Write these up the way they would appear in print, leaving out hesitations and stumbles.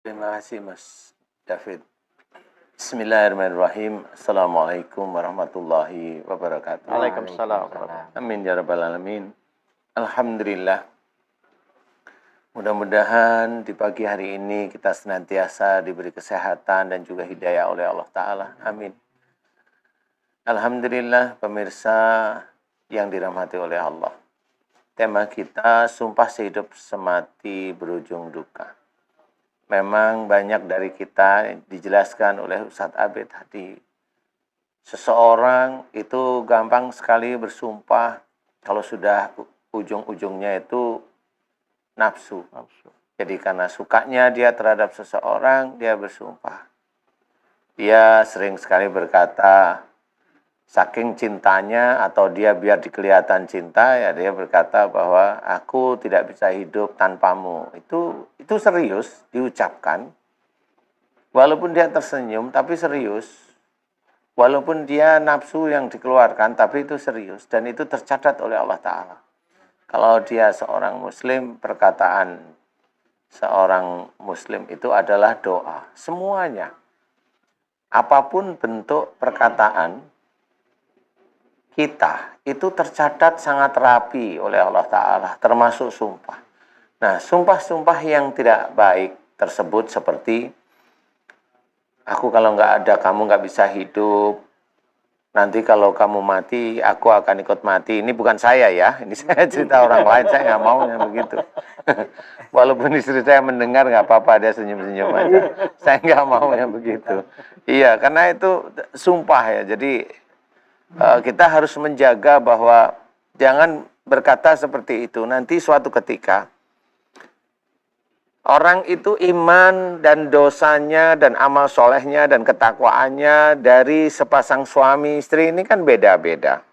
Terima kasih Mas David. Bismillahirrahmanirrahim. Assalamualaikum warahmatullahi wabarakatuh. Waalaikumsalam. Amin ya rabbal alamin. Alhamdulillah. Mudah-mudahan di pagi hari ini kita senantiasa diberi kesehatan dan juga hidayah oleh Allah Ta'ala. Amin. Alhamdulillah pemirsa yang dirahmati oleh Allah. Tema kita sumpah sehidup semati berujung duka. Memang banyak dari kita dijelaskan oleh Ustadz Abid tadi. Seseorang itu gampang sekali bersumpah kalau sudah ujung-ujungnya itu nafsu. Jadi karena sukanya dia terhadap seseorang, dia bersumpah. Dia sering sekali berkata, saking cintanya atau dia biar dikelihatan cinta, ya dia berkata bahwa aku tidak bisa hidup tanpamu. Itu serius diucapkan. Walaupun dia tersenyum tapi serius. Walaupun dia nafsu yang dikeluarkan tapi itu serius dan itu tercatat oleh Allah Ta'ala. Kalau dia seorang muslim, perkataan seorang muslim itu adalah doa. Semuanya. Apapun bentuk perkataan kita itu tercatat sangat rapi oleh Allah Ta'ala, termasuk sumpah. Nah, sumpah-sumpah yang tidak baik tersebut seperti, aku kalau nggak ada kamu nggak bisa hidup, nanti kalau kamu mati, aku akan ikut mati. Ini bukan saya ya, ini saya cerita orang lain, saya nggak mau yang begitu. Walaupun istri saya mendengar nggak apa-apa, dia senyum-senyum aja. Saya nggak mau yang begitu. Iya, karena itu sumpah ya, jadi kita harus menjaga bahwa jangan berkata seperti itu. Nanti suatu ketika orang itu iman dan dosanya dan amal solehnya dan ketakwaannya dari sepasang suami istri ini kan beda-beda.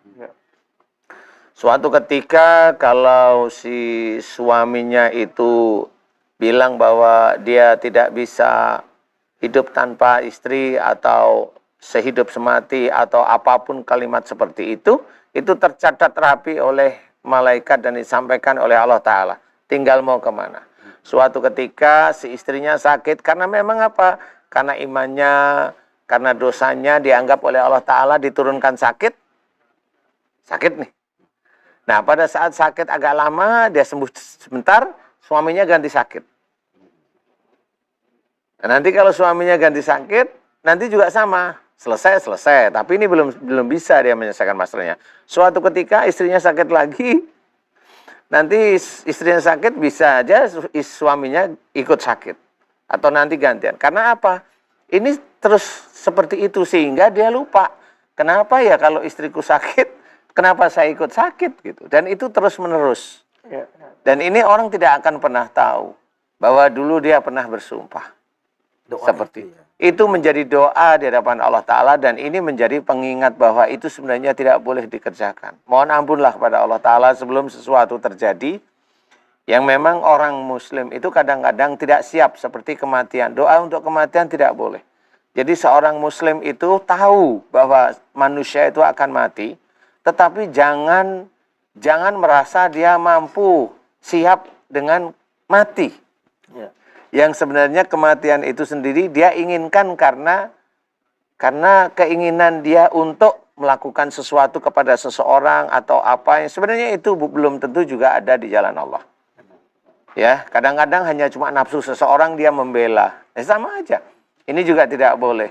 Suatu ketika kalau si suaminya itu bilang bahwa dia tidak bisa hidup tanpa istri atau sehidup semati atau apapun kalimat seperti itu tercatat rapi oleh malaikat dan disampaikan oleh Allah Ta'ala. Tinggal mau kemana. Suatu ketika si istrinya sakit karena memang apa? Karena imannya, karena dosanya dianggap oleh Allah Ta'ala diturunkan sakit. Sakit nih. Nah pada saat sakit agak lama, dia sembuh sebentar, suaminya ganti sakit. Nah, nanti kalau suaminya ganti sakit, nanti juga sama. Selesai, tapi ini belum bisa dia menyelesaikan masalahnya. Suatu ketika istrinya sakit lagi, nanti istrinya sakit bisa aja suaminya ikut sakit. Atau nanti gantian. Karena apa? Ini terus seperti itu sehingga dia lupa. Kenapa ya kalau istriku sakit, kenapa saya ikut sakit gitu. Dan itu terus menerus. Dan ini orang tidak akan pernah tahu bahwa dulu dia pernah bersumpah. Seperti itu menjadi doa di hadapan Allah Ta'ala dan ini menjadi pengingat bahwa itu sebenarnya tidak boleh dikerjakan. Mohon ampunlah kepada Allah Ta'ala sebelum sesuatu terjadi yang memang orang muslim itu kadang-kadang tidak siap seperti kematian. Doa untuk kematian tidak boleh. Jadi seorang muslim itu tahu bahwa manusia itu akan mati, tetapi jangan merasa dia mampu siap dengan mati. Ya. Yang sebenarnya kematian itu sendiri dia inginkan karena keinginan dia untuk melakukan sesuatu kepada seseorang atau apa yang sebenarnya itu belum tentu juga ada di jalan Allah. Ya, kadang-kadang hanya cuma nafsu seseorang dia membela. Sama aja. Ini juga tidak boleh.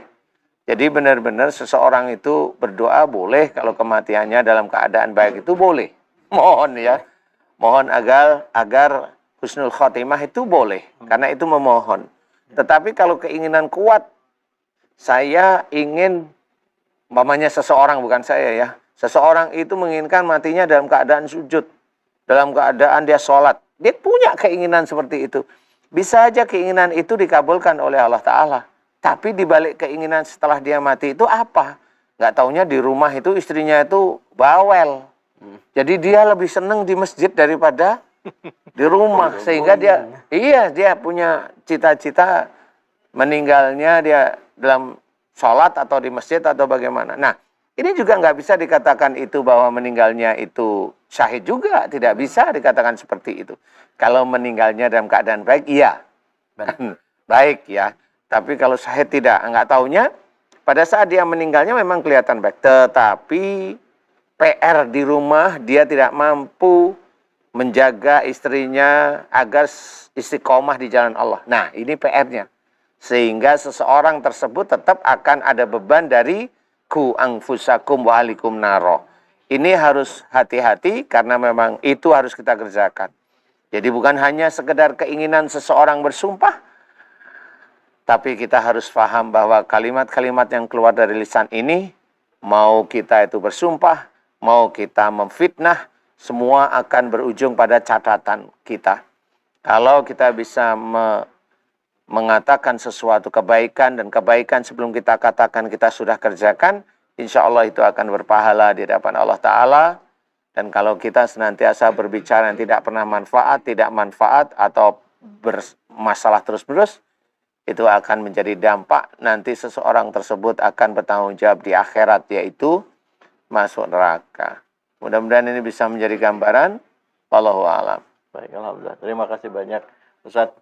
Jadi benar-benar seseorang itu berdoa boleh kalau kematiannya dalam keadaan baik itu boleh. Mohon ya. Mohon agar husnul khotimah itu boleh, karena itu memohon. Tetapi kalau keinginan kuat, saya ingin, umpamanya seseorang, bukan saya ya, seseorang itu menginginkan matinya dalam keadaan sujud, dalam keadaan dia sholat. Dia punya keinginan seperti itu. Bisa aja keinginan itu dikabulkan oleh Allah Ta'ala. Tapi dibalik keinginan setelah dia mati itu apa? Nggak taunya di rumah itu istrinya itu bawel. Jadi dia lebih senang di masjid daripada di rumah, sehingga dia punya cita-cita meninggalnya dia dalam sholat atau di masjid atau bagaimana. Nah, ini juga nggak bisa dikatakan itu bahwa meninggalnya itu syahid juga, tidak bisa dikatakan seperti itu. Kalau meninggalnya dalam keadaan baik, iya. baik ya. Tapi kalau saya tidak, nggak taunya, pada saat dia meninggalnya memang kelihatan baik. Tetapi PR di rumah, dia tidak mampu menjaga istrinya agar istiqomah di jalan Allah. Nah, ini PR-nya. Sehingga seseorang tersebut tetap akan ada beban dari ku anfusakum wa alikum naro. Ini harus hati-hati karena memang itu harus kita kerjakan. Jadi bukan hanya sekedar keinginan seseorang bersumpah, tapi kita harus paham bahwa kalimat-kalimat yang keluar dari lisan ini, mau kita itu bersumpah, mau kita memfitnah, semua akan berujung pada catatan kita. Kalau kita bisa mengatakan sesuatu kebaikan, dan kebaikan sebelum kita katakan kita sudah kerjakan, insya Allah itu akan berpahala di hadapan Allah Ta'ala. Dan kalau kita senantiasa berbicara yang tidak pernah manfaat, tidak manfaat, atau bermasalah terus-menerus, itu akan menjadi dampak nanti seseorang tersebut akan bertanggung jawab di akhirat, yaitu masuk neraka. Mudah-mudahan ini bisa menjadi gambaran. Wallahu a'lam. Baik, alhamdulillah. Terima kasih banyak, Ustaz.